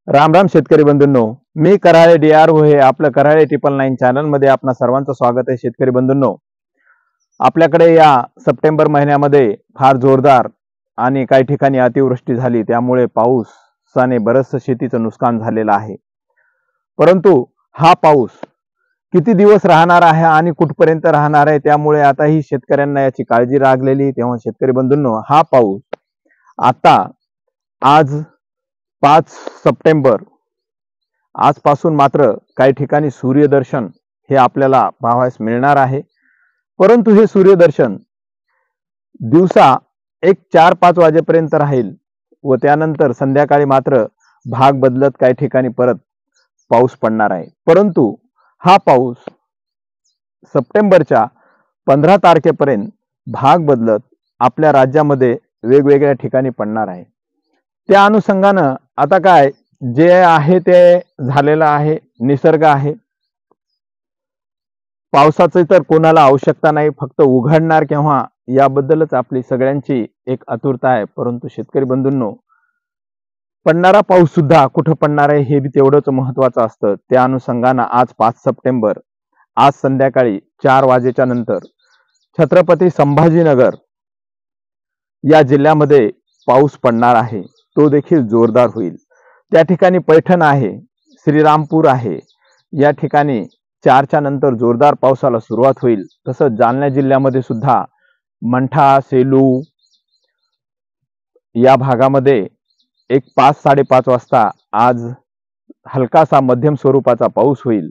राम राम शेतकरी बंधूंनो, मी कराळे DRO हे आपलं कराळे 999 चॅनल मध्ये आपणा सर्वांचं स्वागत आहे। शेतकरी बंधूंनो, आपल्याकडे या सप्टेंबर महिन्यामध्ये फार जोरदार आणि काही ठिकाणी अतिवृष्टी झाली, त्यामुळे पावसाने बरंचसं शेतीचं नुकसान झालेलं आहे। परंतु हा पाऊस किती दिवस राहणार आहे आणि कुठपर्यंत राहणार आहे, त्यामुळे आताही शेतकऱ्यांना याची काळजी लागलेली। तेव्हा शेतकरी बंधूंनो, हा पाऊस आता आज 5 सप्टेंबर आजपासून मात्र काही ठिकाणी सूर्यदर्शन हे आपल्याला पाहावयास मिळणार आहे। परंतु हे सूर्यदर्शन दिवसा एक 4-5 वाजेपर्यंत राहील व त्यानंतर संध्याकाळी मात्र भाग बदलत काही ठिकाणी परत पाऊस पडणार आहे। परंतु हा पाऊस सप्टेंबरच्या 15 तारखेपर्यंत भाग बदलत आपल्या राज्यामध्ये वेगवेगळ्या ठिकाणी पडणार आहे। त्या अनुषंगाने आता काय जे आहे ते झालेलं आहे, निसर्ग आहे। पावसाची तर कोणाला आवश्यकता नाही, फक्त उघडणार केव्हा याबद्दलच आपली सगळ्यांची एक आतुरता आहे। परंतु शेतकरी बंधूंनो, पडणारा पाऊस सुद्धा कुठं पडणार आहे हे बी तेवढंच महत्त्वाचं असतं। त्या अनुषंगाने आज 5 सप्टेंबर आज संध्याकाळी 4 वाजेच्या नंतर छत्रपती संभाजीनगर या जिल्ह्यामध्ये पाऊस पडणार आहे, तो देखील जोरदार होईल। त्या ठिकाणी पैठण आहे, श्रीरामपूर आहे, या ठिकाणी 4च्या नंतर जोरदार पावसाला सुरुवात होईल। तसंच जालना जिल्ह्यामध्ये सुद्धा मंठा, सेलू या भागामध्ये एक 5-5:30 वाजता आज हलकासा मध्यम स्वरूपाचा पाऊस होईल।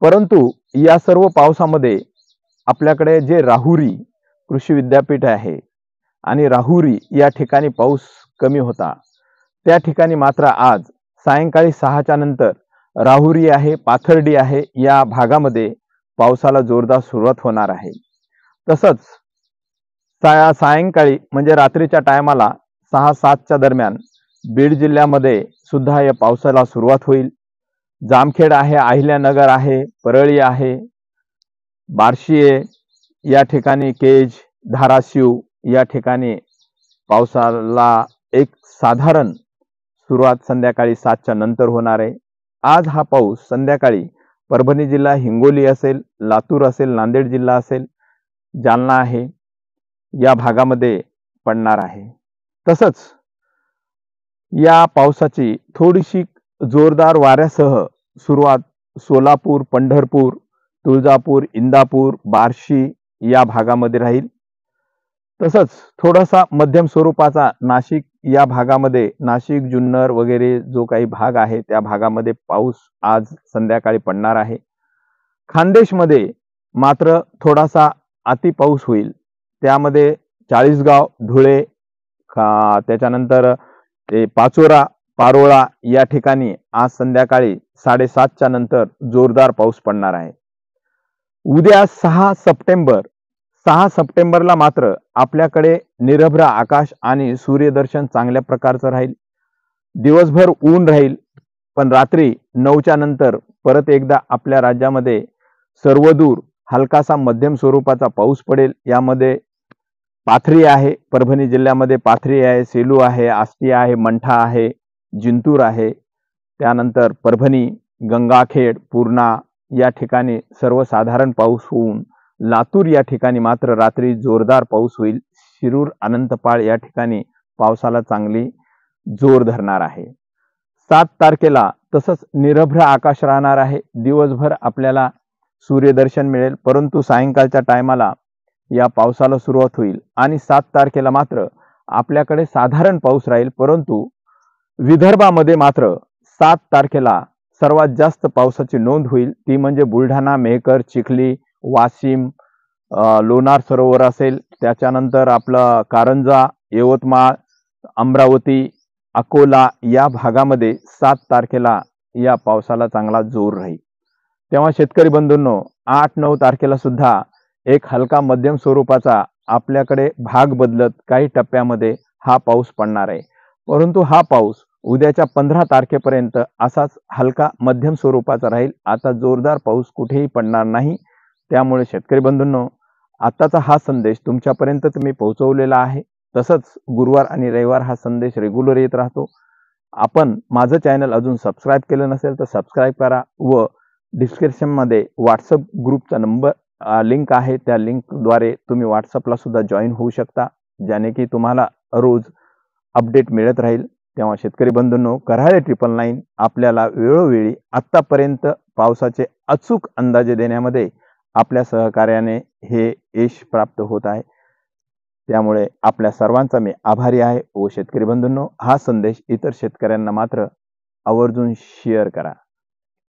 परंतु या सर्व पावसामध्ये आपल्याकडे जे राहुरी कृषी विद्यापीठ आहे आणि राहुरी या ठिकाणी पाऊस कमी होता, त्या ठिकाणी मात्र आज सायंकाळी 6च्या नंतर राहुरी आहे, पाथर्डी आहे या भागामध्ये पावसाला जोरदार सुरुवात होणार आहे। तसंच सायंकाळी म्हणजे रात्रीच्या टायमाला 6-7च्या दरम्यान बीड जिल्ह्यामध्ये सुद्धा या पावसाला सुरुवात होईल। जामखेड आहे, अहिल्यानगर आहे, परळी आहे, बार्शी आहे, या ठिकाणी केज, धाराशिव या ठिकाणी पावसाला एक साधारण सुरुवात संध्याकाळी 7च्या नंतर होणार आहे। आज हा पाऊस संध्याकाळी परभणी जिल्हा, हिंगोली असेल, लातूर असेल, नांदेड जिल्हा असेल, जालना आहे या भागामध्ये पडणार आहे। तसंच या पावसाची थोडीशी जोरदार वाऱ्यासह सुरुवात सोलापूर, पंढरपूर, तुळजापूर, इंदापूर, बार्शी या भागामध्ये राहील। तसंच थोडासा मध्यम स्वरूपाचा नाशिक या भागामध्ये, नाशिक, जुन्नर वगैरे जो काही भाग आहे त्या भागामध्ये पाऊस आज संध्याकाळी पडणार आहे। खानदेशमध्ये मात्र थोडासा अति पाऊस होईल, त्यामध्ये चाळीसगाव, धुळे, त्याच्यानंतर पाचोरा, पारोळा या ठिकाणी आज संध्याकाळी 7:30च्या नंतर जोरदार पाऊस पडणार आहे। उद्या 6 सप्टेंबरला मात्र आपल्याकडे निरभ्र आकाश आणि सूर्यदर्शन चांगल्या प्रकारचं राहील। दिवसभर ऊन राहील, पण रात्री 9च्या नंतर परत एकदा आपल्या राज्यामध्ये सर्वदूर हलकासा मध्यम स्वरूपाचा पाऊस पडेल। यामध्ये पाथरी आहे, परभणी जिल्ह्यामध्ये पाथरी आहे, सेलू आहे, आष्टी आहे, मंठा आहे, जिंतूर आहे, त्यानंतर परभणी, गंगाखेड, पूर्णा या ठिकाणी सर्वसाधारण पाऊस होऊन लातूर या ठिकाणी मात्र रात्री जोरदार पाऊस होईल। शिरूर, अनंतपाळ या ठिकाणी पावसाला चांगली जोर धरणार आहे। 7 तारखेला तसंच निरभ्र आकाश राहणार आहे, दिवसभर आपल्याला सूर्यदर्शन मिळेल, परंतु सायंकाळच्या टायमाला या पावसाला सुरुवात होईल आणि 7 तारखेला मात्र आपल्याकडे साधारण पाऊस राहील। परंतु विदर्भामध्ये मात्र 7 तारखेला सर्वात जास्त पावसाची नोंद होईल, ती म्हणजे बुलढाणा, मेहकर, चिखली, वाशिम, लोणार सरोवर असेल, त्याच्यानंतर आपलं कारंजा, यवतमाळ, अमरावती, अकोला या भागामध्ये 7 तारखेला या पावसाला चांगला जोर राहील। तेव्हा शेतकरी बंधूंनो, 8-9 तारखेला सुद्धा एक हलका मध्यम स्वरूपाचा आपल्याकडे भाग बदलत काही टप्प्यामध्ये हा पाऊस पडणार आहे। परंतु हा पाऊस उद्याच्या 15 तारखेपर्यंत असाच हलका मध्यम स्वरूपाचा राहील। आता जोरदार पाऊस कुठेही पडणार नाही। त्यामुळे शेतकरी बंधूंनो, आताचा हा संदेश तुमच्यापर्यंत मी पोहोचवलेला आहे। तसंच गुरुवार आणि रविवार हा संदेश रेग्युलर येत राहतो। आपण माझं चॅनल अजून सबस्क्राईब केलं नसेल तर सबस्क्राईब करा व डिस्क्रिप्शनमध्ये व्हॉट्सअप ग्रुपचा नंबर लिंक आहे, त्या लिंकद्वारे तुम्ही व्हॉट्सअपला सुद्धा जॉईन होऊ शकता, ज्याने की तुम्हाला रोज अपडेट मिळत राहील. तेव्हा शेतकरी बंधूंनो, कराळे 999 आपल्याला वेळोवेळी आत्तापर्यंत पावसाचे अचूक अंदाजे देण्यामध्ये आपल्या सहकार्याने हे यश प्राप्त होत आहे. त्यामुळे आपल्या सर्वांचा मी आभारी आहे. व शेतकरी बंधूंनो, हा संदेश इतर शेतकऱ्यांना मात्र आवर्जून शेअर करा.